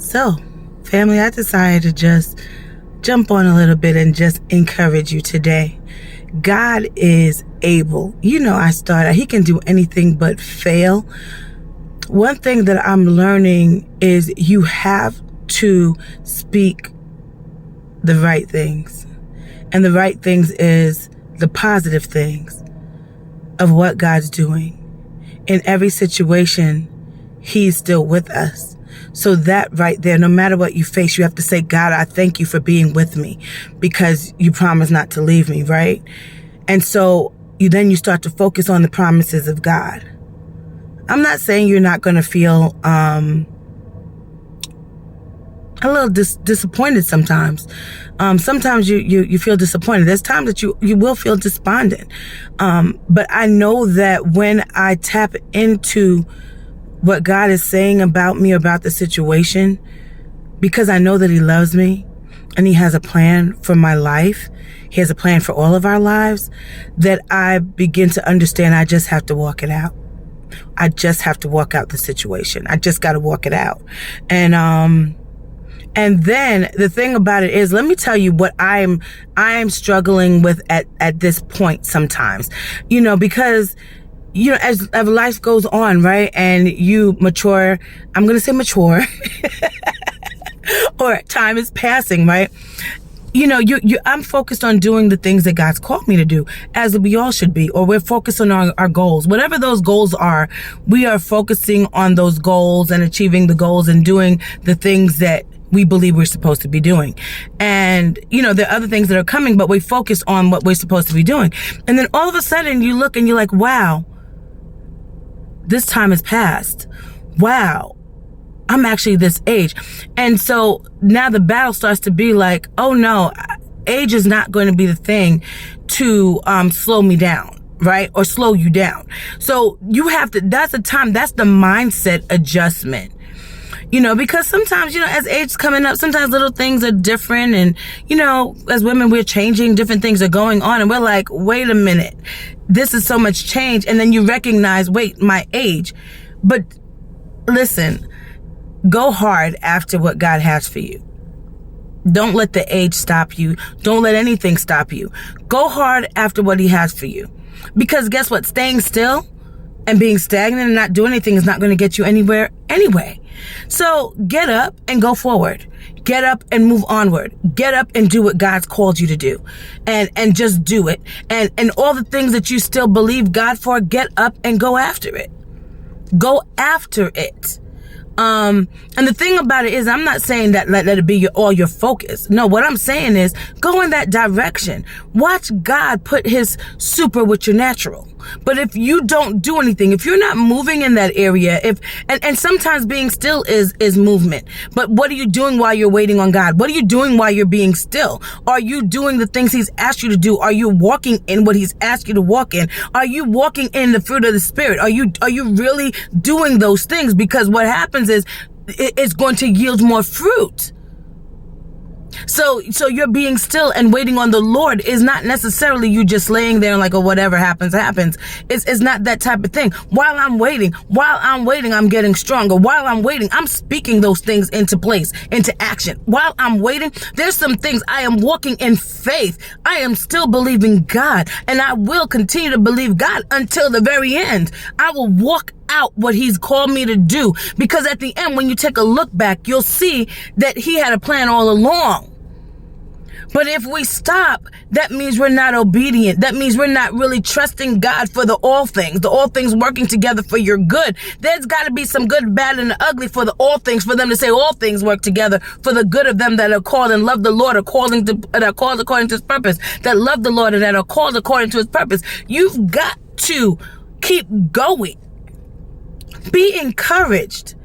So, family, I decided to just jump on a little bit and just encourage you today. God is able. He can do anything but fail. One thing that I'm learning is you have to speak the right things. And the right things is the positive things of what God's doing. In every situation, He's still with us. So that right there, no matter what you face, you have to say, God, I thank you for being with me because you promised not to leave me, right? And so you start to focus on the promises of God. I'm not saying you're not going to feel a little disappointed sometimes. Sometimes you feel disappointed. There's times that you will feel despondent. But I know that when I tap into what God is saying about me, about the situation, because I know that He loves me and He has a plan for my life. He has a plan for all of our lives, that I begin to understand I just have to walk it out. I just have to walk out the situation. I just got to walk it out. And then the thing about it is, let me tell you what I'm struggling with at this point sometimes, because as life goes on, right? And you mature, I'm going to say mature, or time is passing, right? I'm focused on doing the things that God's called me to do, as we all should be, or we're focused on our goals. Whatever those goals are, we are focusing on those goals and achieving the goals and doing the things that we believe we're supposed to be doing. And, there are other things that are coming, but we focus on what we're supposed to be doing. And then all of a sudden you look and you're like, wow, this time has passed. Wow, I'm actually this age. And so now the battle starts to be like, oh no, age is not going to be the thing to slow me down, right? Or slow you down. So you have to, that's the mindset adjustment. Because sometimes, as age coming up, sometimes little things are different. And, as women, we're changing, different things are going on. And we're like, wait a minute, this is so much change. And then you recognize, wait, my age. But listen, go hard after what God has for you. Don't let the age stop you. Don't let anything stop you. Go hard after what He has for you. Because guess what? Staying still and being stagnant and not doing anything is not going to get you anywhere anyway. So get up and go forward. Get up and move onward. Get up and do what God's called you to do. And just do it. And all the things that you still believe God for, get up and go after it. Go after it. And the thing about it is, I'm not saying that let it be all your focus. No, what I'm saying is go in that direction. Watch God put His super with your natural. But if you don't do anything, if you're not moving in that area, and sometimes being still is movement. But what are you doing while you're waiting on God? What are you doing while you're being still? Are you doing the things He's asked you to do? Are you walking in what He's asked you to walk in? Are you walking in the fruit of the Spirit? Are you really doing those things? Because what happens is it's going to yield more fruit. So you're being still and waiting on the Lord is not necessarily you just laying there and like, oh, whatever happens. It's not that type of thing. While I'm waiting, I'm getting stronger. While I'm waiting, I'm speaking those things into place, into action. While I'm waiting, there's some things I am walking in faith. I am still believing God, and I will continue to believe God until the very end. I will walk out what He's called me to do, because at the end, when you take a look back, you'll see that He had a plan all along. But if we stop, that means we're not obedient. That means we're not really trusting God for the all things working together for your good. There's got to be some good, bad, and the ugly for the all things, for them to say all things work together for the good of them that are called and love the Lord, that are called according to His purpose, that love the Lord and that are called according to His purpose. You've got to keep going. Be encouraged.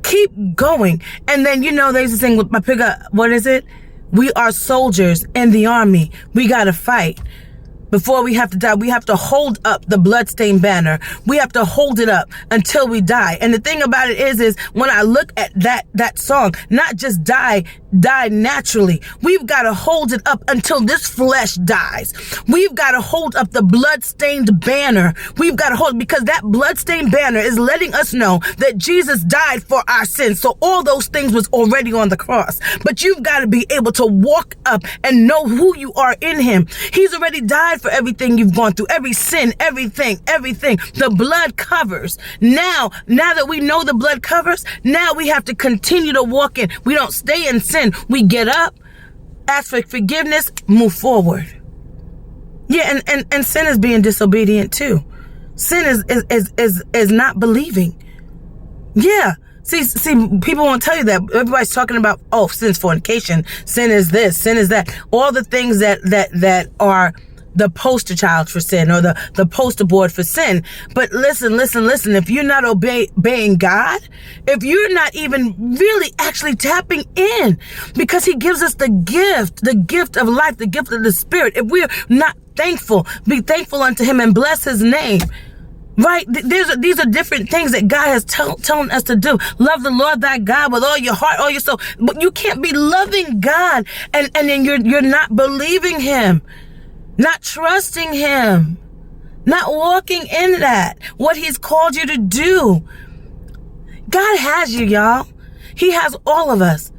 Keep going. And then, there's this thing with my pickup. What is it? We are soldiers in the army. We got to fight. Before we have to die, we have to hold up the bloodstained banner. We have to hold it up until we die. And the thing about it is when I look at that song, not just die naturally. We've got to hold it up until this flesh dies. We've got to hold up the bloodstained banner. We've got to hold, because that bloodstained banner is letting us know that Jesus died for our sins. So all those things was already on the cross. But you've got to be able to walk up and know who you are in him. He's already died for everything you've gone through, every sin, everything. The blood covers. Now that we know the blood covers, now we have to continue to walk in. We don't stay in sin. We get up, ask for forgiveness, move forward. Yeah, and sin is being disobedient too. Sin is not believing. Yeah. See, people won't tell you that. Everybody's talking about, sin's fornication, sin is this, sin is that. All the things that are the poster child for sin, or the poster board for sin. But listen, if you're not obeying God, if you're not even really actually tapping in, because he gives us the gift of life, the gift of the Spirit. If we're not thankful, be thankful unto him and bless his name. Right? These are different things that God has telling us to do. Love the Lord thy God with all your heart, all your soul. But you can't be loving God and then you're not believing him, not trusting him, not walking in that, what he's called you to do. God has you, y'all. He has all of us.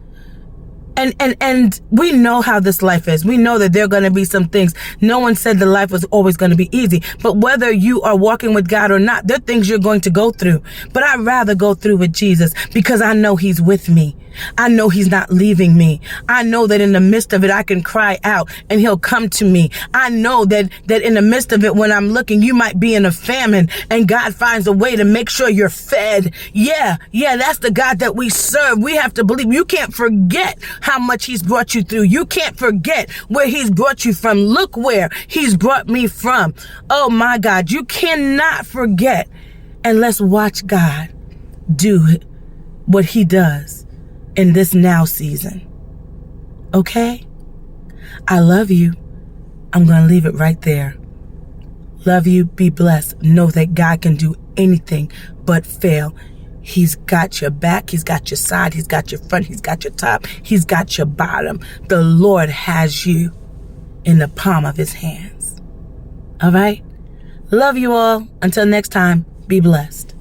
And we know how this life is. We know that there are going to be some things. No one said the life was always going to be easy. But whether you are walking with God or not, there are things you're going to go through. But I'd rather go through with Jesus, because I know he's with me. I know he's not leaving me. I know that in the midst of it, I can cry out and he'll come to me. I know that in the midst of it, when I'm looking, you might be in a famine and God finds a way to make sure you're fed. Yeah, that's the God that we serve. We have to believe. You can't forget how much he's brought you through. You can't forget where he's brought you from. Look where he's brought me from. Oh my God, you cannot forget. And let's watch God do what he does in this now season. Okay? I love you. I'm going to leave it right there. Love you. Be blessed. Know that God can do anything but fail. He's got your back. He's got your side. He's got your front. He's got your top. He's got your bottom. The Lord has you in the palm of his hands. All right? Love you all. Until next time, be blessed.